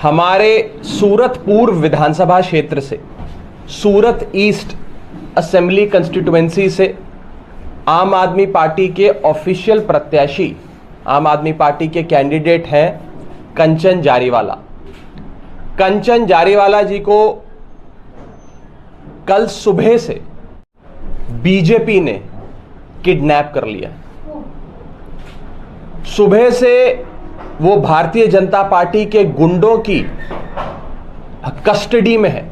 हमारे सूरत पूर्व विधानसभा क्षेत्र से, सूरत ईस्ट असेंबली कंस्टिट्यूएंसी से आम आदमी पार्टी के ऑफिशियल प्रत्याशी, आम आदमी पार्टी के कैंडिडेट हैं कंचन जारीवाला। कंचन जारीवाला जी को कल सुबह से बीजेपी ने किडनैप कर लिया। सुबह से वो भारतीय जनता पार्टी के गुंडों की कस्टडी में है।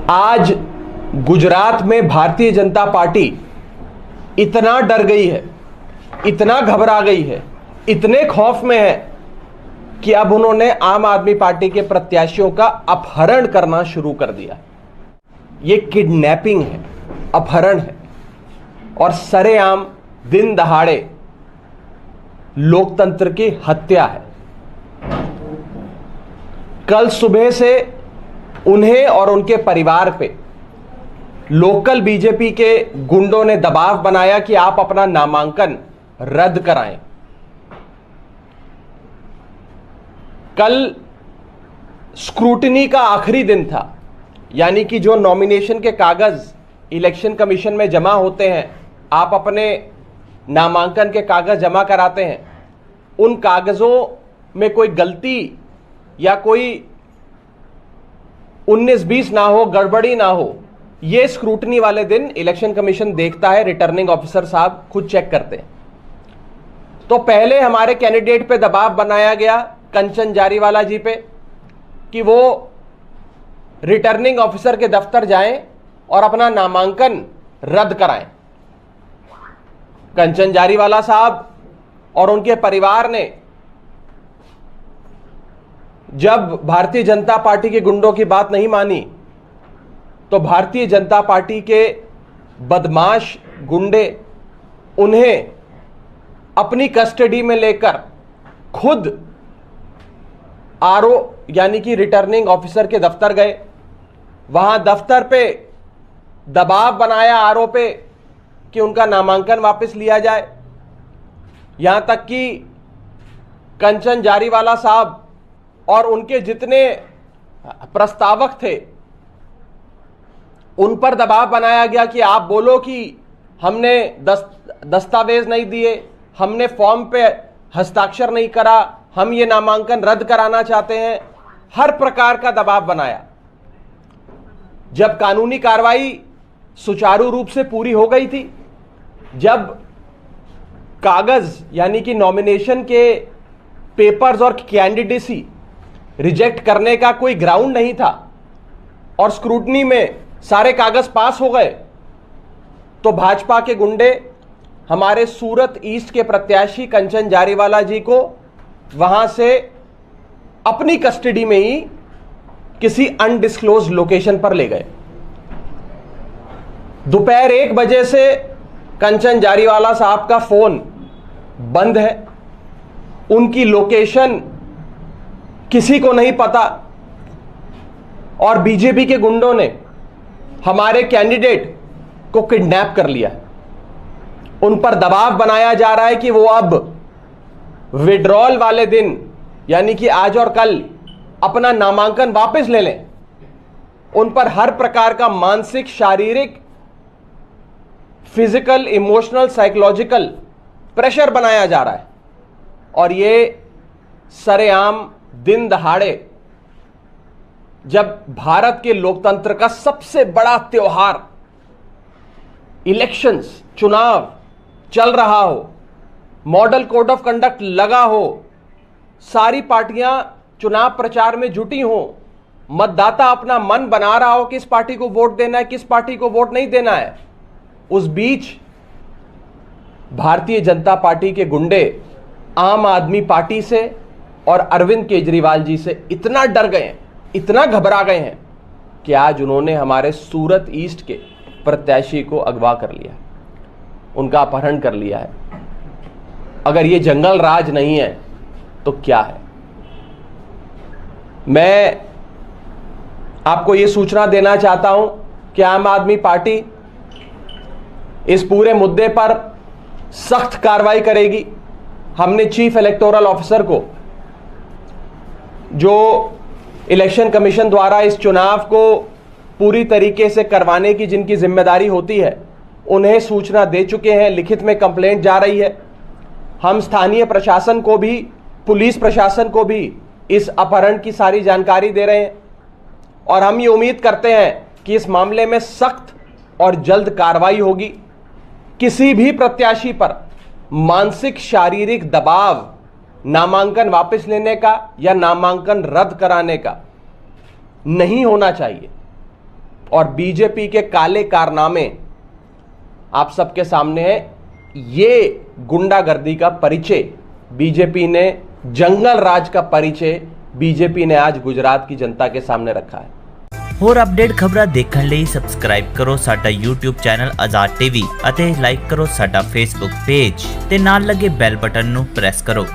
आज गुजरात में भारतीय जनता पार्टी इतना डर गई है, इतना घबरा गई है, इतने खौफ में है कि अब उन्होंने आम आदमी पार्टी के प्रत्याशियों का अपहरण करना शुरू कर दिया। ये किडनैपिंग है, अपहरण है और सरेआम दिन दहाड़े लोकतंत्र की हत्या है। कल सुबह से उन्हें और उनके परिवार पे लोकल बीजेपी के गुंडों ने दबाव बनाया कि आप अपना नामांकन रद्द कराएं। कल स्क्रूटनी का आखिरी दिन था, यानी कि जो नॉमिनेशन के कागज इलेक्शन कमीशन में जमा होते हैं, आप अपने नामांकन के कागज जमा कराते हैं, उन कागजों में कोई गलती या कोई 19-20 ना हो, गड़बड़ी ना हो, ये स्क्रूटनी वाले दिन इलेक्शन कमीशन देखता है, रिटर्निंग ऑफिसर साहब खुद चेक करते हैं। तो पहले हमारे कैंडिडेट पे दबाव बनाया गया कंचन जारीवाला जी पे कि वो रिटर्निंग ऑफिसर के दफ्तर जाएं और अपना नामांकन रद्द कराएं। कंचन जारीवाला साहब और उनके परिवार ने जब भारतीय जनता पार्टी के गुंडों की बात नहीं मानी तो भारतीय जनता पार्टी के बदमाश गुंडे उन्हें अपनी कस्टडी में लेकर खुद आरओ यानी कि रिटर्निंग ऑफिसर के दफ्तर गए। वहां दफ्तर पे दबाव बनाया आरओ पे कि उनका नामांकन वापस लिया जाए। यहां तक कि कंचन जारीवाला साहब और उनके जितने प्रस्तावक थे उन पर दबाव बनाया गया कि आप बोलो कि हमने दस्तावेज नहीं दिए, हमने फॉर्म पे हस्ताक्षर नहीं करा, हम ये नामांकन रद्द कराना चाहते हैं। हर प्रकार का दबाव बनाया। जब कानूनी कार्रवाई सुचारू रूप से पूरी हो गई थी, जब कागज यानी कि नॉमिनेशन के पेपर्स और कैंडिडेसी रिजेक्ट करने का कोई ग्राउंड नहीं था और स्क्रूटनी में सारे कागज पास हो गए, तो भाजपा के गुंडे हमारे सूरत ईस्ट के प्रत्याशी कंचन जारीवाला जी को वहां से अपनी कस्टडी में ही किसी अनडिस्क्लोज लोकेशन पर ले गए। दोपहर 1 बजे से कंचन जारीवाला साहब का फोन बंद है, उनकी लोकेशन किसी को नहीं पता और बीजेपी के गुंडों ने हमारे कैंडिडेट को किडनैप कर लिया। उन पर दबाव बनाया जा रहा है कि वो अब विड्रॉल वाले दिन यानी कि आज और कल अपना नामांकन वापस ले लें। उन पर हर प्रकार का मानसिक, शारीरिक, फिजिकल, इमोशनल, साइकोलॉजिकल प्रेशर बनाया जा रहा है और ये सरेआम दिन दहाड़े जब भारत के लोकतंत्र का सबसे बड़ा त्योहार इलेक्शंस, चुनाव चल रहा हो, मॉडल कोड ऑफ कंडक्ट लगा हो, सारी पार्टियां चुनाव प्रचार में जुटी हो, मतदाता अपना मन बना रहा हो किस पार्टी को वोट देना है, किस पार्टी को वोट नहीं देना है, उस बीच भारतीय जनता पार्टी के गुंडे आम आदमी पार्टी से और अरविंद केजरीवाल जी से इतना डर गए हैं, इतना घबरा गए हैं कि आज उन्होंने हमारे सूरत ईस्ट के प्रत्याशी को अगवा कर लिया, उनका अपहरण कर लिया है। अगर ये जंगल राज नहीं है तो क्या है? मैं आपको ये सूचना देना चाहता हूं कि आम आदमी पार्टी इस पूरे मुद्दे पर सख्त कार्रवाई करेगी। हमने चीफ इलेक्टोरल ऑफिसर को जो इलेक्शन कमीशन द्वारा इस चुनाव को पूरी तरीके से करवाने की जिनकी जिम्मेदारी होती है, उन्हें सूचना दे चुके हैं। लिखित में कंप्लेंट जा रही है। हम स्थानीय प्रशासन को भी, पुलिस प्रशासन को भी इस अपहरण की सारी जानकारी दे रहे हैं और हम ये उम्मीद करते हैं कि इस मामले में सख्त और जल्द कार्रवाई होगी। किसी भी प्रत्याशी पर मानसिक शारीरिक दबाव नामांकन वापस लेने का या नामांकन रद्द कराने का नहीं होना चाहिए और बीजेपी के काले कारनामे आप सबके सामने है। ये गुंडागर्दी का परिचय बीजेपी ने, जंगल राज का परिचय बीजेपी ने आज गुजरात की जनता के सामने रखा है। ਹੋਰ ਅਪਡੇਟ ਖਬਰਾਂ ਦੇਖਣ ਲਈ ਸਬਸਕ੍ਰਾਈਬ ਕਰੋ ਸਾਡਾ YouTube ਚੈਨਲ ਆਜ਼ਾਦ ਟੀਵੀ ਅਤੇ ਲਾਈਕ ਕਰੋ ਸਾਡਾ Facebook ਪੇਜ ਤੇ ਨਾਲ ਲੱਗੇ ਬੈਲ ਬਟਨ ਨੂੰ ਪ੍ਰੈਸ ਕਰੋ।